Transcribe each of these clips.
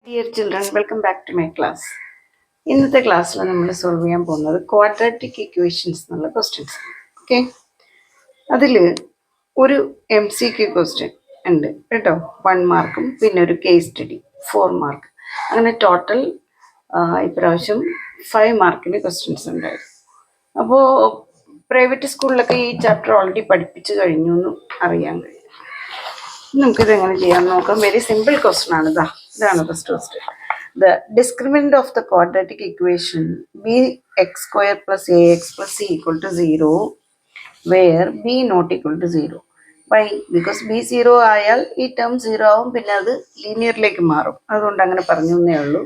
Dear children, welcome back to my class. ഇന്നത്തെ ക്ലാസ്സിൽ നമ്മൾ സോൾവ് ചെയ്യാൻ പോകുന്നത് ക്വാഡ്രാറ്റിക് ഇക്വേഷൻസ് എന്നുള്ള ക്വസ്റ്റ്യൻസ്. ഓക്കെ, അതിൽ ഒരു MCQ ക്വസ്റ്റ്യൻ ഉണ്ട് കേട്ടോ, 1 മാർക്കും പിന്നെ ഒരു കേസ് സ്റ്റഡി 4 മാർക്ക്, അങ്ങനെ ടോട്ടൽ ഇപ്രാവശ്യം 5 മാർക്കിന് ക്വസ്റ്റ്യൻസ് ഉണ്ടായിരുന്നു. അപ്പോൾ പ്രൈവറ്റ് സ്കൂളിലൊക്കെ ഈ ചാപ്റ്റർ ഓൾറെഡി പഠിപ്പിച്ചു കഴിഞ്ഞു എന്ന് അറിയാൻ കഴിയും. നമുക്കിത് എങ്ങനെ ചെയ്യാൻ നോക്കാം. വെരി സിമ്പിൾ ക്വസ്റ്റ്യൻ ആണ്. ഇതാണ് first question. The discriminant of the quadratic equation bx square plus ax plus c equal to 0 where b not equal to 0. Why? Because b 0 ആയാൽ ഈ ടേം 0 ആവും, പിന്നെ അത് ലീനിയറിലേക്ക് മാറും. അതുകൊണ്ട് അങ്ങനെ പറഞ്ഞു എന്നേ ഉള്ളൂ.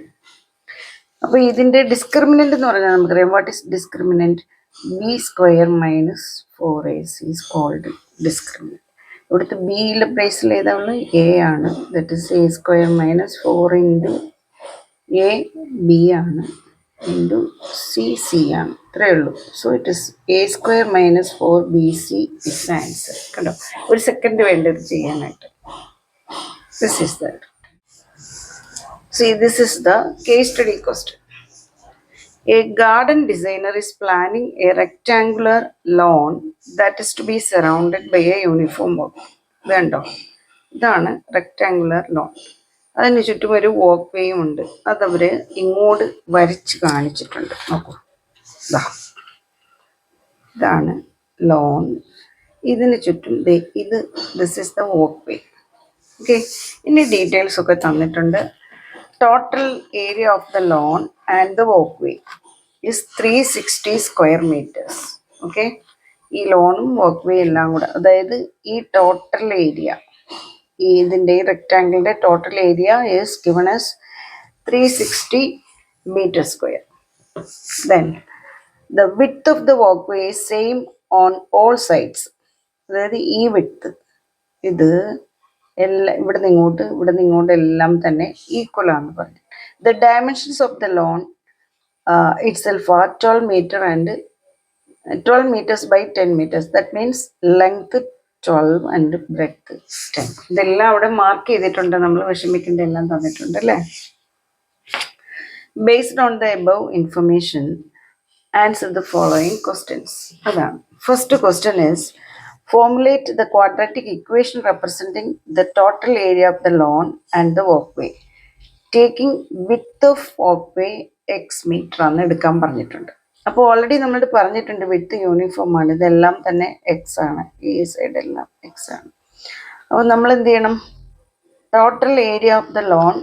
അപ്പോൾ ഇതിൻ്റെ ഡിസ്ക്രിമിനൻ്റ് എന്ന് പറഞ്ഞാൽ നമുക്കറിയാം. What is discriminant? B square minus 4ac is called discriminant. ഇവിടുത്തെ ബിയിലെ പ്ലേസിൽ ഏതാ ഉള്ളത്? എ ആണ്. That is a square minus 4 into a b ആണ് ഇൻറ്റു സി ആണ്. ഇത്രയേ ഉള്ളൂ. So it is a square minus 4bc is answer. കണ്ടോ, ഒരു സെക്കൻഡ് വേണ്ടത് ചെയ്യാനായിട്ട്. This is that. See, this is the case study question. A garden designer is planning a rectangular lawn that is to be surrounded by a uniform walk. ഇതാണ് rectangular loan. അതിന് ചുറ്റും ഒരു വാക്ക് വേയും ഉണ്ട്. അതവർ ഇങ്ങോട്ട് വരച്ച് കാണിച്ചിട്ടുണ്ട്. നോക്കൂ, ഇതാണ് ലോൺ. ഇതിന് ചുറ്റും this is the walk way. Okay, ഇനി ഡീറ്റെയിൽസ് ഒക്കെ തന്നിട്ടുണ്ട്. Total area of the lawn and the walkway is 360 square meters. Okay, ഈ ലോണും വാക്ക്വേ എല്ലാം കൂടെ, അതായത് ഈ ടോട്ടൽ ഏരിയ, ഇതിൻ്റെ റെക്റ്റാങ്കിളിൻ്റെ total area is given as 360 meter square. Then the width of the walkway is same on all sides. അതായത് ഈ വിഡ്ത്ത് ഇത് എല്ലാം ഇവിടെ നിന്ന് ഇങ്ങോട്ട് എല്ലാം തന്നെ ഈക്വൽ ആണെന്ന് പറഞ്ഞു. The dimensions of the lawn itself are 12 meter and 12 meters by 10 meters. That means length 12 and breadth 10. ഇതെല്ലാം അവിടെ മാർക്ക് ചെയ്തിട്ടുണ്ട്. നമ്മൾ വിഷമിക്കേണ്ട എല്ലാം തന്നിട്ടുണ്ട് അല്ലേ. Based on the above information answer the following questions. അതാണ് first question is formulate the quadratic equation representing the total area of the lawn and the walkway taking width of walkway x meter ആണ് എടുക്കാൻ പറഞ്ഞിട്ടുണ്ട്. അപ്പോൾ already നമ്മൾ പറഞ്ഞിട്ടുണ്ട് width uniform ആണ്, ഇതെല്ലാം തന്നെ എക്സ് ആണ്, ഈ സൈഡെല്ലാം എക്സ് ആണ്. അപ്പോൾ നമ്മൾ എന്ത് ചെയ്യണം? Total area of the loan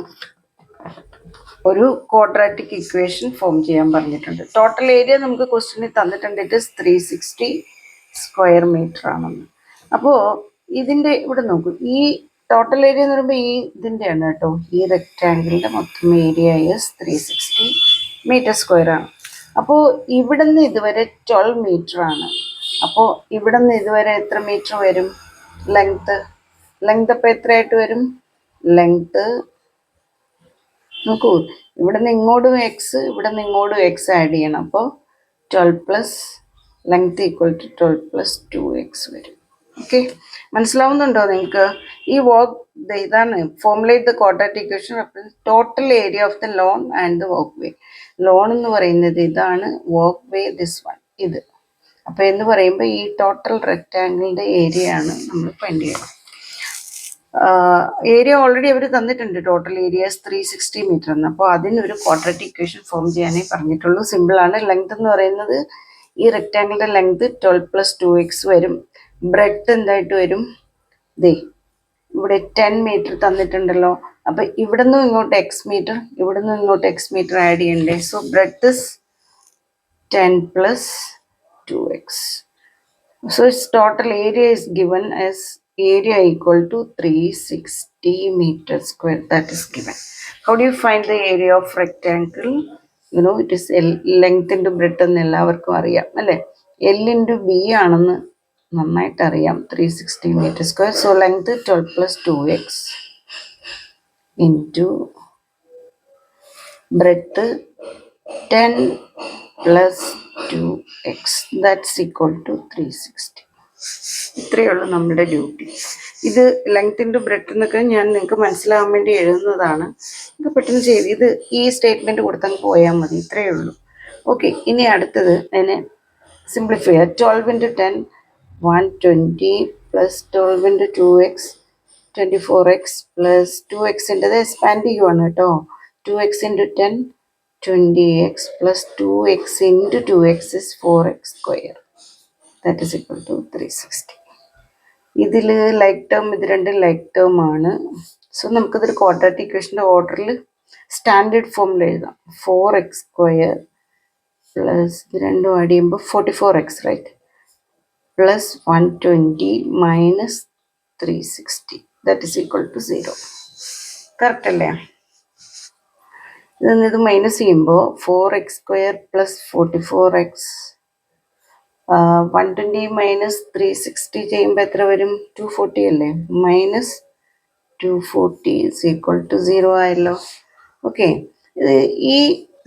ഒരു ക്വാഡ്രാറ്റിക് ഇക്വേഷൻ ഫോം ചെയ്യാൻ പറഞ്ഞിട്ടുണ്ട്. ടോട്ടൽ ഏരിയ നമുക്ക് ക്വസ്റ്റ്യനിൽ തന്നിട്ടുണ്ട്. ഇറ്റ് ഇസ് 360 സ്ക്വയർ മീറ്റർ ആണെന്ന്. അപ്പോൾ ഇതിൻ്റെ ഇവിടെ നോക്കൂ, ഈ ടോട്ടൽ ഏരിയ എന്ന് പറയുമ്പോൾ ഈ ഇതിൻ്റെയാണ് കേട്ടോ. ഈ റെക്റ്റാങ്കിളിൻ്റെ മൊത്തം ഏരിയ ഈസ് 360 meter സ്ക്വയർ ആണ്. അപ്പോൾ ഇവിടെ നിന്ന് ഇതുവരെ 12 meter ആണ്. അപ്പോൾ ഇവിടെ നിന്ന് ഇതുവരെ എത്ര മീറ്റർ വരും? ലെങ്ത് അപ്പോൾ എത്രയായിട്ട് വരും? ലെങ്ത് നോക്കൂ, ഇവിടെ നിന്ന് ഇങ്ങോട്ടും എക്സ്, ഇവിടെ നിന്ന് ഇങ്ങോട്ടും എക്സ് ആഡ് ചെയ്യണം. അപ്പോൾ 12 plus length equal to 12 plus 2x വരും. ഓക്കെ, മനസ്സിലാവുന്നുണ്ടോ നിങ്ങൾക്ക്? ഈ ഇതാണ് formulate the quadratic equation total area of the lawn and the walkway. Lawn എന്ന് പറയുന്നത് ഇതാണ്, വാക്ക് വേ ദിസ് വൺ ഇത്. അപ്പോൾ എന്ന് പറയുമ്പോൾ ഈ ടോട്ടൽ റെക്റ്റാങ്കിളിൻ്റെ ഏരിയ ആണ് നമ്മൾ ഫൈൻഡ് ചെയ്യുന്നത്. ഏരിയ ഓൾറെഡി അവർ തന്നിട്ടുണ്ട്. ടോട്ടൽ ഏരിയ 360 meter എന്ന്. അപ്പോൾ അതിനൊരു ക്വാഡ്രാറ്റിക് ഇക്വേഷൻ ഫോം ചെയ്യാനേ പറഞ്ഞിട്ടുള്ളൂ. സിമ്പിളാണ്. ലെങ്ത് എന്ന് പറയുന്നത് ഈ റെക്റ്റാങ്കിളിൻ്റെ ലെങ്ത് 12 പ്ലസ് 2x വരും. ബ്രെഡ്ത്ത് എന്തായിട്ട് വരും? ഇവിടെ 10 meter തന്നിട്ടുണ്ടല്ലോ. അപ്പം ഇവിടെ നിന്നും ഇങ്ങോട്ട് എക്സ് മീറ്റർ, ഇവിടെ നിന്നും ഇങ്ങോട്ട് എക്സ് മീറ്റർ ആഡ് ചെയ്യണ്ടേ. So breadth is 10 plus 2x. So it's total area is given as area equal to 360 meter square. That is given. How do you find the area of rectangle? You know, it is length into breadth എന്ന് എല്ലാവർക്കും അറിയാം അല്ലേ. L into B ആണെന്ന് നന്നായിട്ട് അറിയാം. 360 meter square. So length 12 plus 2x into breadth 10 plus 2x. That's equal to 360. ഇത്രയേ ഉള്ളൂ നമ്മുടെ ഡ്യൂട്ടി. ഇത് ലെങ്ത് ഇൻറ്റു ബ്രെഡ് എന്നൊക്കെ ഞാൻ നിങ്ങൾക്ക് മനസ്സിലാവാൻ വേണ്ടി എഴുതുന്നതാണ്. ഇത് പെട്ടെന്ന് ചെയ്ത് ഇത് ഈ സ്റ്റേറ്റ്മെൻറ്റ് കൊടുത്തങ്ങ് പോയാൽ മതി, ഇത്രയേ ഉള്ളൂ. ഓക്കെ, ഇനി അടുത്തത് അതിനെ സിംപ്ലിഫൈ ചെയ്യുക. 12 into 10 120 plus 12 into 2x 24x plus 2xൻ്റെത് എക്സ്പാൻഡ് ചെയ്യുവാണ് കേട്ടോ. 2x into 10 20x plus 2x into 2x is 4x square that is equal to 360. ഇതിൽ ലൈക്ക് ടേം, ഇത് രണ്ടും ലൈക്ക് ടേം ആണ്. സോ നമുക്കിതൊരു ക്വാഡ്രാറ്റിക് ഇക്വേഷൻ്റെ ഓർഡറിൽ സ്റ്റാൻഡേർഡ് ഫോമിൽ എഴുതാം. 4x സ്ക്വയർ പ്ലസ് ഇത് രണ്ടും ആഡ് ചെയ്യുമ്പോൾ 44x right plus 120 minus 360 that is equal to 0. Correct അല്ലേ? ഇത് മൈനസ് ചെയ്യുമ്പോൾ 4x square plus 44x 120 minus 360 ചെയ്യുമ്പോൾ എത്ര വരും? 240 അല്ലേ? മൈനസ് 240 ഇസ് ഈക്വൽ ടു 0 ആയല്ലോ. ഓക്കെ, ഈ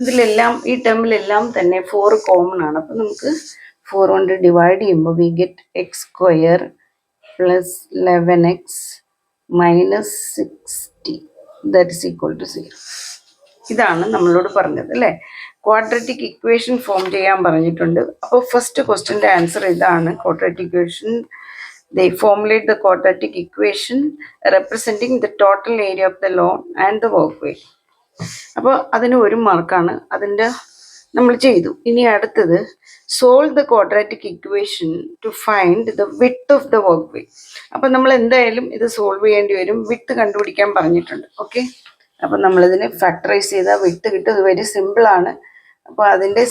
ഇതിലെല്ലാം ഈ ടേമിലെല്ലാം തന്നെ 4 കോമൺ ആണ്. അപ്പം നമുക്ക് 4 കൊണ്ട് ഡിവൈഡ് ചെയ്യുമ്പോൾ we get x square plus 11x minus 60 that is equal to 0. ഇതാണ് നമ്മളോട് പറഞ്ഞത് അല്ലേ? ക്വാഡ്രാറ്റിക് ഇക്വേഷൻ ഫോം ചെയ്യാൻ പറഞ്ഞിട്ടുണ്ട്. അപ്പോൾ ഫസ്റ്റ് ക്വസ്റ്റ്യൻ്റെ ആൻസർ ഇതാണ്. Quadratic equation, they formulate the quadratic equation representing the total area of the lawn and the walkway. അപ്പോൾ അതിന് 1 മാർക്കാണ്. അതിൻ്റെ നമ്മൾ ചെയ്തു. ഇനി അടുത്തത് solve the quadratic equation two find the width of the walkway. അപ്പം നമ്മൾ എന്തായാലും ഇത് സോൾവ് ചെയ്യേണ്ടി വരും. വിഡ്ത്ത് കണ്ടുപിടിക്കാൻ പറഞ്ഞിട്ടുണ്ട്. ഓക്കെ, അപ്പം നമ്മളിതിനെ ഫാക്ടറൈസ് ചെയ്താൽ വിഡ്ത്ത് കിട്ടും. ഇത് വെരി സിമ്പിളാണ്. അപ്പോൾ അതിൻ്റെ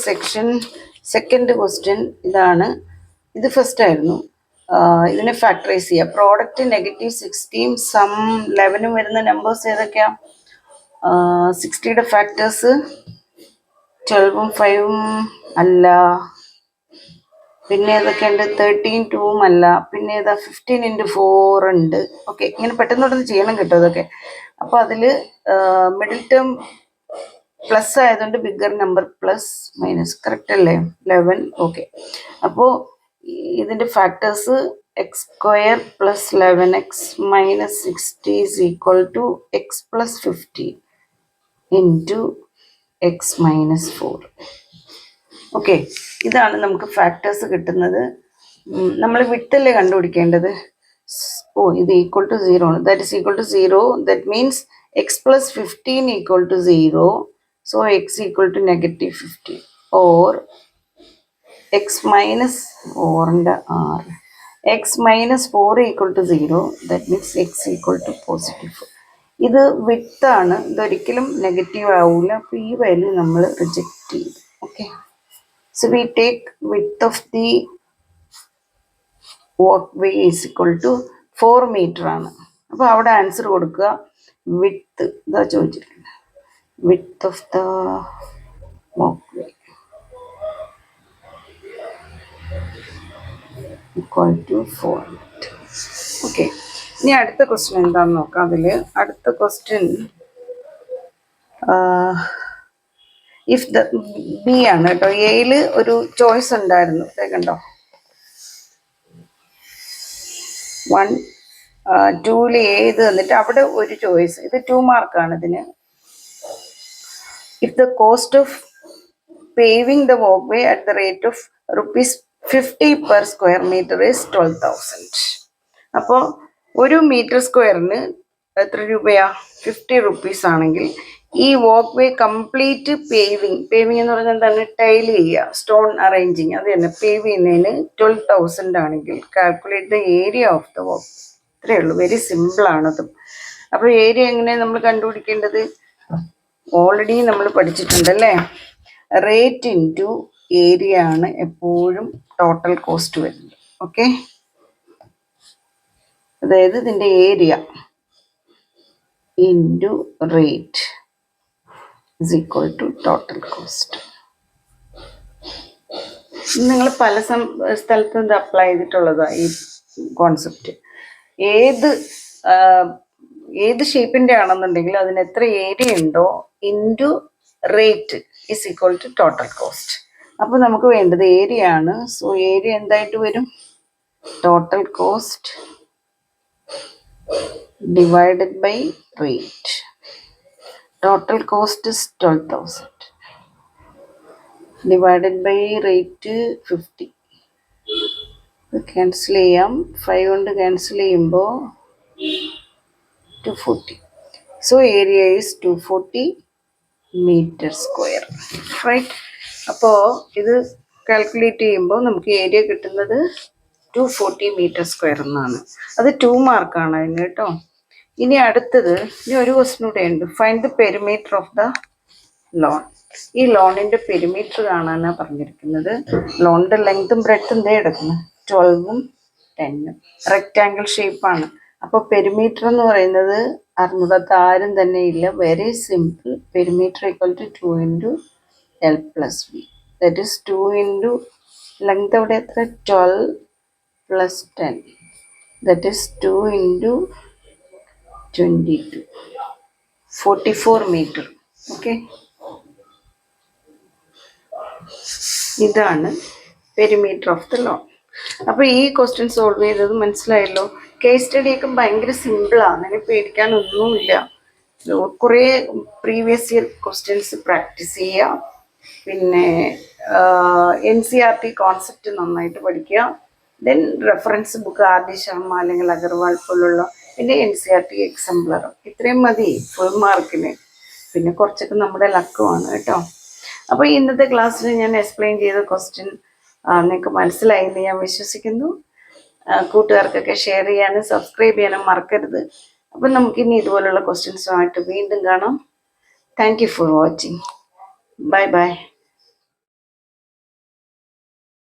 സെക്കൻഡ് ക്വസ്റ്റ്യൻ ഇതാണ്. ഇത് ഫസ്റ്റ് ആയിരുന്നു. ഇതിനെ ഫാക്ടറൈസ് ചെയ്യുക. പ്രോഡക്റ്റ് -16 സം 11 വരുന്ന നമ്പേഴ്സ് ഏതൊക്കെയാണ്? 60യുടെ ഫാക്ടേഴ്സ് 12ഉം 5ഉം അല്ല. പിന്നെ ഏതൊക്കെയുണ്ട്? 13 2ഉം അല്ല. പിന്നെ ഏതാ? 15 ഇൻറ്റു 4 ഉണ്ട്. ഓക്കെ, ഇങ്ങനെ പെട്ടെന്ന് ചെയ്യണം കേട്ടോ ഇതൊക്കെ. അപ്പോൾ അതിൽ മിഡിൽ ടേം പ്ലസ് ആയതുകൊണ്ട് bigger number plus minus, correct അല്ലേ? 11. ഓക്കെ, അപ്പോൾ ഇതിൻ്റെ factors x square plus 11x minus 60 is equal to x plus 15 into x minus 4. Okay, ഇതാണ് നമുക്ക് ഫാക്ടേഴ്സ് കിട്ടുന്നത്. നമ്മൾ വിട്ടല്ലേ കണ്ടുപിടിക്കേണ്ടത്. ഇത് ഈക്വൽ ടു 0 ആണ്. That is equal to 0. That means x plus 15 equal to 0. So x equal to -15 or x minus 4ൻ്റെ 6 x minus 4 equal to 0. That means x equal to +4. ഇത് വിത്താണ്, ഇതൊരിക്കലും നെഗറ്റീവ് ആവില്ല. അപ്പോൾ ഈ വാല്യൂ നമ്മൾ റിജക്റ്റ് ചെയ്തു. Okay, so we take width of the walkway is equal to 4 metre ആണ്. അപ്പോൾ അവിടെ ആൻസർ കൊടുക്കുക. വിത്ത് ഇതാ ചോദിച്ചിട്ടുണ്ട്. Width of the walkway equal to 4 metre. Okay, ഇനി അടുത്ത ക്വസ്റ്റ്യൻ എന്താണെന്ന് നോക്കാം. അതിൽ അടുത്ത ക്വസ്റ്റ്യൻ ഇഫ് ദ ബി ആണ് കേട്ടോ. എയിൽ ഒരു ചോയ്സ് ഉണ്ടായിരുന്നു, കണ്ടോ? 1 2ൽ ഇത് വന്നിട്ട് അവിടെ ഒരു ചോയ്സ്. ഇത് 2 മാർക്കാണ് ഇതിന്. If the cost of paving the walkway at the rate of ₹50 per square metre is 12,000. അപ്പോൾ 1 മീറ്റർ സ്ക്വയറിന് എത്ര രൂപയാ? 50 റുപ്പീസ് ആണെങ്കിൽ ഈ walkway കംപ്ലീറ്റ് പേവിങ് എന്ന് പറഞ്ഞാൽ എന്താണ്? ടൈൽ ചെയ്യുക, സ്റ്റോൺ അറേഞ്ചിങ്, അത് തന്നെ. പേവ് ചെയ്യുന്നതിന് 12,000 ആണെങ്കിൽ calculate the area of the walkway. ഇത്രയേ ഉള്ളൂ, വെരി സിമ്പിളാണത്. അപ്പോൾ ഏരിയ എങ്ങനെയാണ് നമ്മൾ കണ്ടുപിടിക്കേണ്ടത്? ഓൾറെഡി നമ്മൾ പഠിച്ചിട്ടുണ്ടല്ലേ. റേറ്റ് ഇൻറ്റു ഏരിയ ആണ് എപ്പോഴും ടോട്ടൽ കോസ്റ്റ് വരുന്നത്. ഓക്കെ, അതായത് ഇതിൻ്റെ area into rate is equal to total cost. നിങ്ങൾ പല സ്ഥലത്തും ഇത് അപ്ലൈ ചെയ്തിട്ടുള്ളതാണ് ഈ കോൺസെപ്റ്റ്. ഏത് ഷേപ്പിൻ്റെ ആണെന്നുണ്ടെങ്കിൽ അതിന് എത്ര ഏരിയ ഉണ്ടോ into rate is equal to total cost. അപ്പോൾ നമുക്ക് വേണ്ടത് ഏരിയ ആണ്. സോ ഏരിയ എന്തായിട്ട് വരും? Total cost divided by rate. Total cost is 12,000 divided by rate 50. Cancel ചെയ്യാം. 5 കൊണ്ട് ക്യാൻസൽ ചെയ്യുമ്പോൾ 240. So area is 240 metre square, right. അപ്പോൾ ഇത് കാൽക്കുലേറ്റ് ചെയ്യുമ്പോൾ നമുക്ക് ഏരിയ കിട്ടുന്നത് 240 മീറ്റർ സ്ക്വയർ എന്നാണ്. അത് 2 മാർക്കാണ് അതിന് കേട്ടോ. ഇനി അടുത്തത്, ഇനി ഒരു ക്വസ്റ്റ്യൻ കൂടെ ഉണ്ട്. Find the perimeter of the loan. ഈ ലോണിൻ്റെ പെരിമീറ്റർ കാണാനാണ് പറഞ്ഞിരിക്കുന്നത്. ലോണിൻ്റെ ലെങ്തും ബ്രെഡ്ത്തും എന്തേ എടുക്കുന്നത് 12ഉം 10ഉം. റെക്റ്റാങ്കിൾ ഷേപ്പാണ്. അപ്പോൾ പെരിമീറ്റർ എന്ന് പറയുന്നത് അറിഞ്ഞൂടാത്ത ആരും തന്നെ ഇല്ല. Very simple. Perimeter equal to 2 into L plus b. That is 2 into length അവിടെ എത്ര 12 plus 10. That is 2 into 22. 44 metre. Okay, ഇതാണ് പെരിമീറ്റർ ഓഫ് ദ ലോൺ. അപ്പോൾ ഈ ക്വസ്റ്റ്യൻ സോൾവ് ചെയ്തത് മനസ്സിലായല്ലോ. കേസ് സ്റ്റഡിയൊക്കെ ഭയങ്കര സിമ്പിളാണ്, അതിന് പേടിക്കാനൊന്നുമില്ല. കുറേ പ്രീവിയസ് ഇയർ ക്വസ്റ്റ്യൻസ് പ്രാക്ടീസ് ചെയ്യുക. പിന്നെ NCERT കോൺസെപ്റ്റ് നന്നായിട്ട് പഠിക്കുക. Then reference book RD Sharma അല്ലെങ്കിൽ അഗർവാൾ പോലുള്ള, പിന്നെ NCERT എക്സാംപ്ലർ. ഇത്രയും മതി ഫുൾ മാർക്കിന്. പിന്നെ കുറച്ചൊക്കെ നമ്മുടെ ലക്കുമാണ് കേട്ടോ. അപ്പോൾ ഇന്നത്തെ ക്ലാസ്സിൽ ഞാൻ എക്സ്പ്ലെയിൻ ചെയ്ത ക്വസ്റ്റ്യൻ നിങ്ങൾക്ക് മനസ്സിലായി എന്ന് ഞാൻ വിശ്വസിക്കുന്നു. കൂട്ടുകാർക്കൊക്കെ ഷെയർ ചെയ്യാനും സബ്സ്ക്രൈബ് ചെയ്യാനും മറക്കരുത്. അപ്പം നമുക്കിനി ഇതുപോലുള്ള ക്വസ്റ്റ്യൻസുമായിട്ട് വീണ്ടും കാണാം. Thank you for watching. Bye bye.